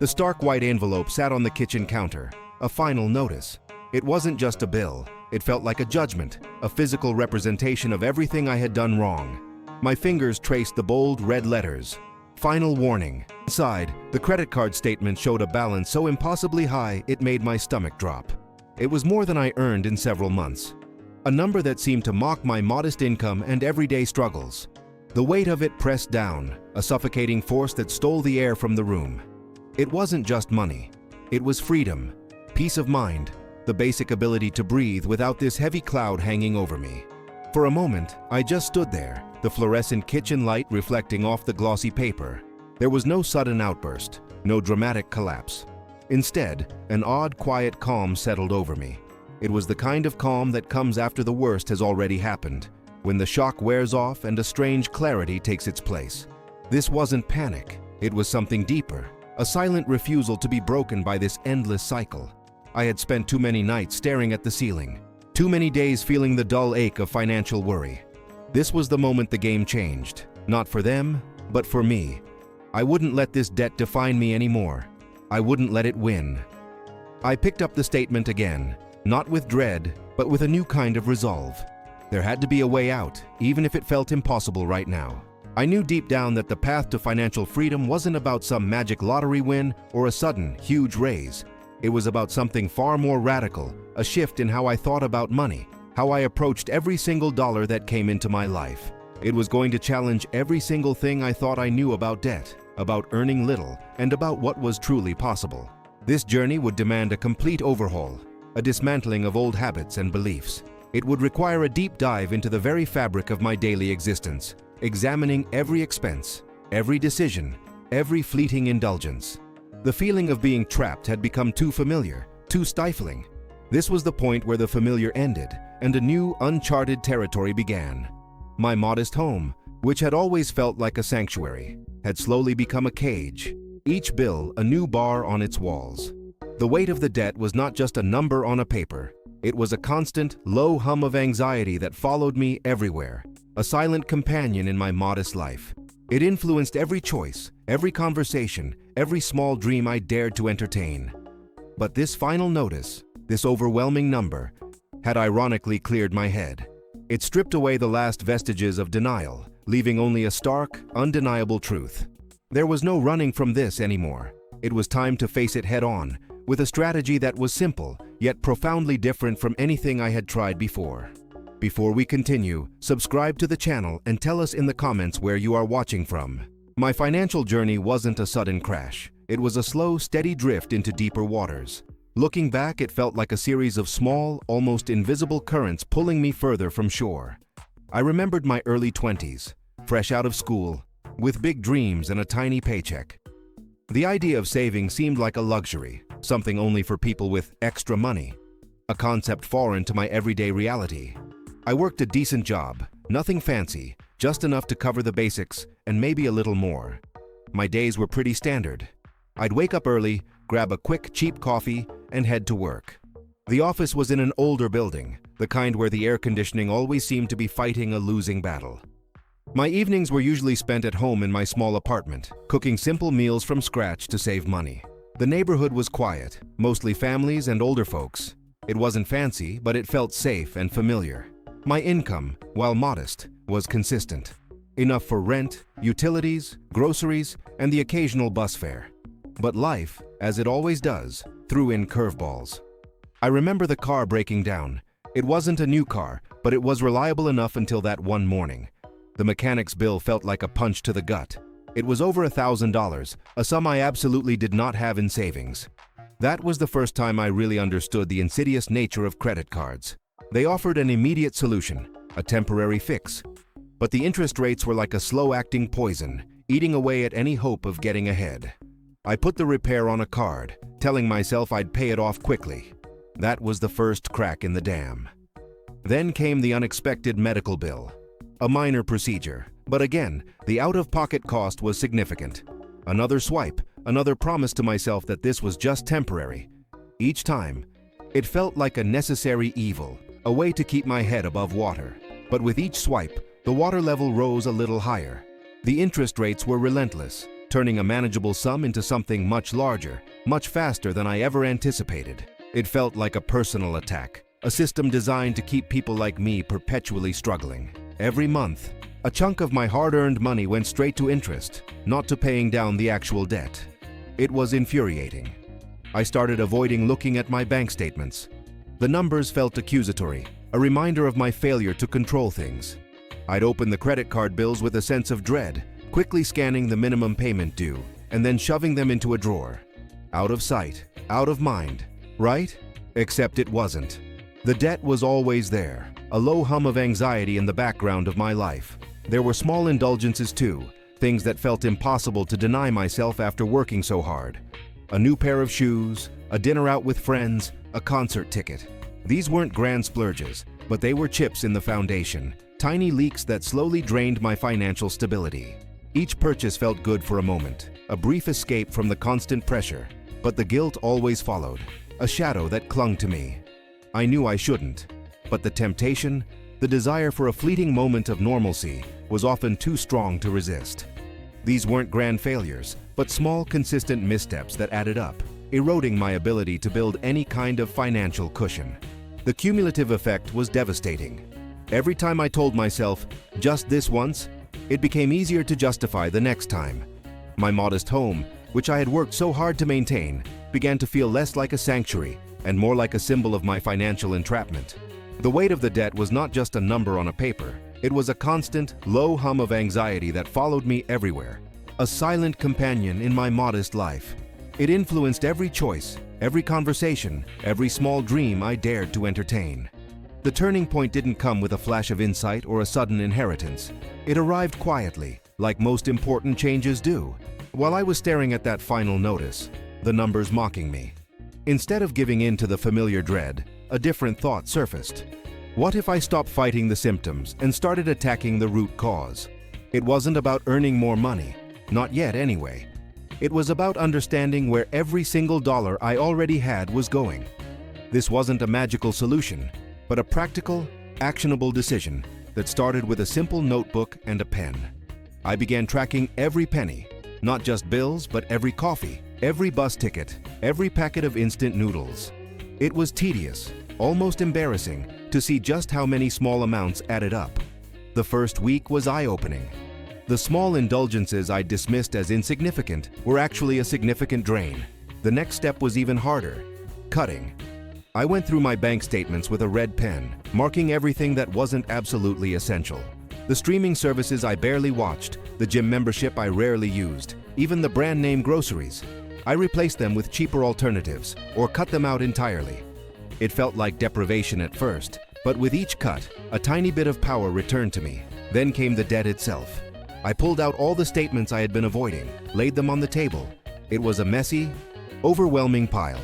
The stark white envelope sat on the kitchen counter, a final notice. It wasn't just a bill, it felt like a judgment, a physical representation of everything I had done wrong. My fingers traced the bold red letters. Final warning. Inside, the credit card statement showed a balance so impossibly high it made my stomach drop. It was more than I earned in several months. A number that seemed to mock my modest income and everyday struggles. The weight of it pressed down, a suffocating force that stole the air from the room. It wasn't just money. It was freedom, peace of mind, the basic ability to breathe without this heavy cloud hanging over me. For a moment, I just stood there, the fluorescent kitchen light reflecting off the glossy paper. There was no sudden outburst, no dramatic collapse. Instead, an odd, quiet calm settled over me. It was the kind of calm that comes after the worst has already happened, when the shock wears off and a strange clarity takes its place. This wasn't panic, it was something deeper, a silent refusal to be broken by this endless cycle. I had spent too many nights staring at the ceiling, too many days feeling the dull ache of financial worry. This was the moment the game changed, not for them, but for me. I wouldn't let this debt define me anymore. I wouldn't let it win. I picked up the statement again, not with dread, but with a new kind of resolve. There had to be a way out, even if it felt impossible right now. I knew deep down that the path to financial freedom wasn't about some magic lottery win or a sudden, huge raise. It was about something far more radical, a shift in how I thought about money, how I approached every single dollar that came into my life. It was going to challenge every single thing I thought I knew about debt, about earning little, and about what was truly possible. This journey would demand a complete overhaul, a dismantling of old habits and beliefs. It would require a deep dive into the very fabric of my daily existence, examining every expense, every decision, every fleeting indulgence. The feeling of being trapped had become too familiar, too stifling. This was the point where the familiar ended and a new, uncharted territory began. My modest home, which had always felt like a sanctuary, had slowly become a cage, each bill a new bar on its walls. The weight of the debt was not just a number on a paper. It was a constant, low hum of anxiety that followed me everywhere, a silent companion in my modest life. It influenced every choice, every conversation, every small dream I dared to entertain. But this final notice, this overwhelming number, had ironically cleared my head. It stripped away the last vestiges of denial, leaving only a stark, undeniable truth. There was no running from this anymore. It was time to face it head-on, with a strategy that was simple, yet profoundly different from anything I had tried before. Before we continue, subscribe to the channel and tell us in the comments where you are watching from. My financial journey wasn't a sudden crash. It was a slow, steady drift into deeper waters. Looking back, it felt like a series of small, almost invisible currents pulling me further from shore. I remembered my early 20s, fresh out of school, with big dreams and a tiny paycheck. The idea of saving seemed like a luxury, something only for people with extra money, a concept foreign to my everyday reality. I worked a decent job, nothing fancy, just enough to cover the basics and maybe a little more. My days were pretty standard. I'd wake up early, grab a quick, cheap coffee, and head to work. The office was in an older building, the kind where the air conditioning always seemed to be fighting a losing battle. My evenings were usually spent at home in my small apartment, cooking simple meals from scratch to save money. The neighborhood was quiet, mostly families and older folks. It wasn't fancy, but it felt safe and familiar. My income, while modest, was consistent. Enough for rent, utilities, groceries, and the occasional bus fare. But life, as it always does, threw in curveballs. I remember the car breaking down. It wasn't a new car, but it was reliable enough until that one morning. The mechanic's bill felt like a punch to the gut. It was over $1,000, a sum I absolutely did not have in savings. That was the first time I really understood the insidious nature of credit cards. They offered an immediate solution, a temporary fix. But the interest rates were like a slow-acting poison, eating away at any hope of getting ahead. I put the repair on a card, telling myself I'd pay it off quickly. That was the first crack in the dam. Then came the unexpected medical bill. A minor procedure, but again, the out-of-pocket cost was significant. Another swipe, another promise to myself that this was just temporary. Each time, it felt like a necessary evil, a way to keep my head above water. But with each swipe, the water level rose a little higher. The interest rates were relentless, turning a manageable sum into something much larger, much faster than I ever anticipated. It felt like a personal attack, a system designed to keep people like me perpetually struggling. Every month, a chunk of my hard-earned money went straight to interest, not to paying down the actual debt. It was infuriating. I started avoiding looking at my bank statements. The numbers felt accusatory, a reminder of my failure to control things. I'd open the credit card bills with a sense of dread, quickly scanning the minimum payment due, and then shoving them into a drawer. Out of sight, out of mind, right? Except it wasn't. The debt was always there, a low hum of anxiety in the background of my life. There were small indulgences too, things that felt impossible to deny myself after working so hard. A new pair of shoes, a dinner out with friends, a concert ticket. These weren't grand splurges, but they were chips in the foundation, tiny leaks that slowly drained my financial stability. Each purchase felt good for a moment, a brief escape from the constant pressure, but the guilt always followed, a shadow that clung to me. I knew I shouldn't, but the temptation, the desire for a fleeting moment of normalcy, was often too strong to resist. These weren't grand failures, but small, consistent missteps that added up, eroding my ability to build any kind of financial cushion. The cumulative effect was devastating. Every time I told myself, just this once, it became easier to justify the next time. My modest home, which I had worked so hard to maintain, began to feel less like a sanctuary and more like a symbol of my financial entrapment. The weight of the debt was not just a number on a paper. It was a constant, low hum of anxiety that followed me everywhere, a silent companion in my modest life. It influenced every choice, every conversation, every small dream I dared to entertain. The turning point didn't come with a flash of insight or a sudden inheritance. It arrived quietly, like most important changes do. While I was staring at that final notice, the numbers mocking me. Instead of giving in to the familiar dread, a different thought surfaced. What if I stopped fighting the symptoms and started attacking the root cause? It wasn't about earning more money, not yet anyway. It was about understanding where every single dollar I already had was going. This wasn't a magical solution, but a practical, actionable decision that started with a simple notebook and a pen. I began tracking every penny, not just bills, but every coffee, every bus ticket, every packet of instant noodles. It was tedious, almost embarrassing, to see just how many small amounts added up. The first week was eye-opening. The small indulgences I dismissed as insignificant were actually a significant drain. The next step was even harder: cutting. I went through my bank statements with a red pen, marking everything that wasn't absolutely essential. The streaming services I barely watched, the gym membership I rarely used, even the brand-name groceries. I replaced them with cheaper alternatives, or cut them out entirely. It felt like deprivation at first, but with each cut, a tiny bit of power returned to me. Then came the debt itself. I pulled out all the statements I had been avoiding, laid them on the table. It was a messy, overwhelming pile.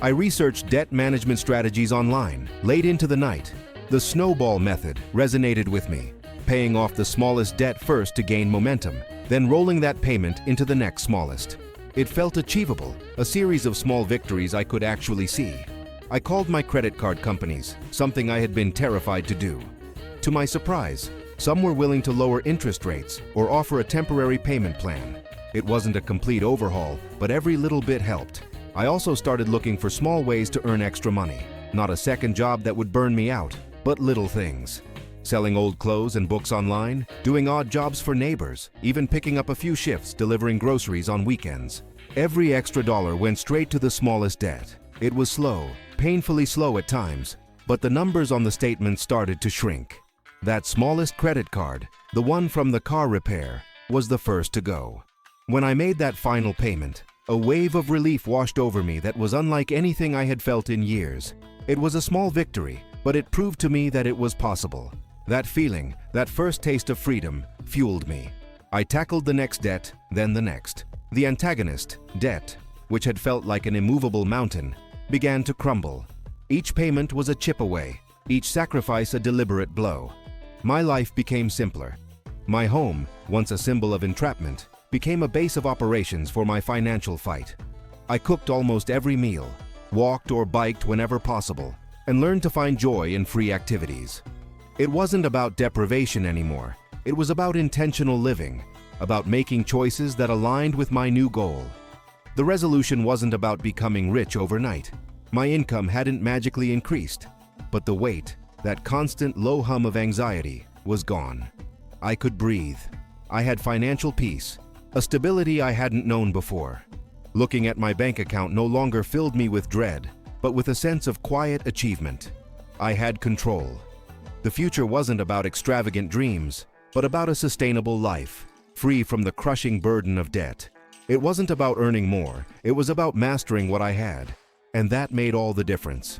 I researched debt management strategies online, late into the night. The snowball method resonated with me, paying off the smallest debt first to gain momentum, then rolling that payment into the next smallest. It felt achievable, a series of small victories I could actually see. I called my credit card companies, something I had been terrified to do. To my surprise, some were willing to lower interest rates or offer a temporary payment plan. It wasn't a complete overhaul, but every little bit helped. I also started looking for small ways to earn extra money. Not a second job that would burn me out, but little things. Selling old clothes and books online, doing odd jobs for neighbors, even picking up a few shifts delivering groceries on weekends. Every extra dollar went straight to the smallest debt. It was slow, painfully slow at times, but the numbers on the statement started to shrink. That smallest credit card, the one from the car repair, was the first to go. When I made that final payment, a wave of relief washed over me that was unlike anything I had felt in years. It was a small victory, but it proved to me that it was possible. That feeling, that first taste of freedom, fueled me. I tackled the next debt, then the next. The antagonist, debt, which had felt like an immovable mountain, began to crumble. Each payment was a chip away, each sacrifice a deliberate blow. My life became simpler. My home, once a symbol of entrapment, became a base of operations for my financial fight. I cooked almost every meal, walked or biked whenever possible, and learned to find joy in free activities. It wasn't about deprivation anymore. It was about intentional living. about making choices that aligned with my new goal. The resolution wasn't about becoming rich overnight. My income hadn't magically increased, but the weight, that constant low hum of anxiety, was gone. I could breathe. I had financial peace, a stability I hadn't known before. Looking at my bank account no longer filled me with dread, but with a sense of quiet achievement. I had control. The future wasn't about extravagant dreams, but about a sustainable life, free from the crushing burden of debt. It wasn't about earning more, it was about mastering what I had. And that made all the difference.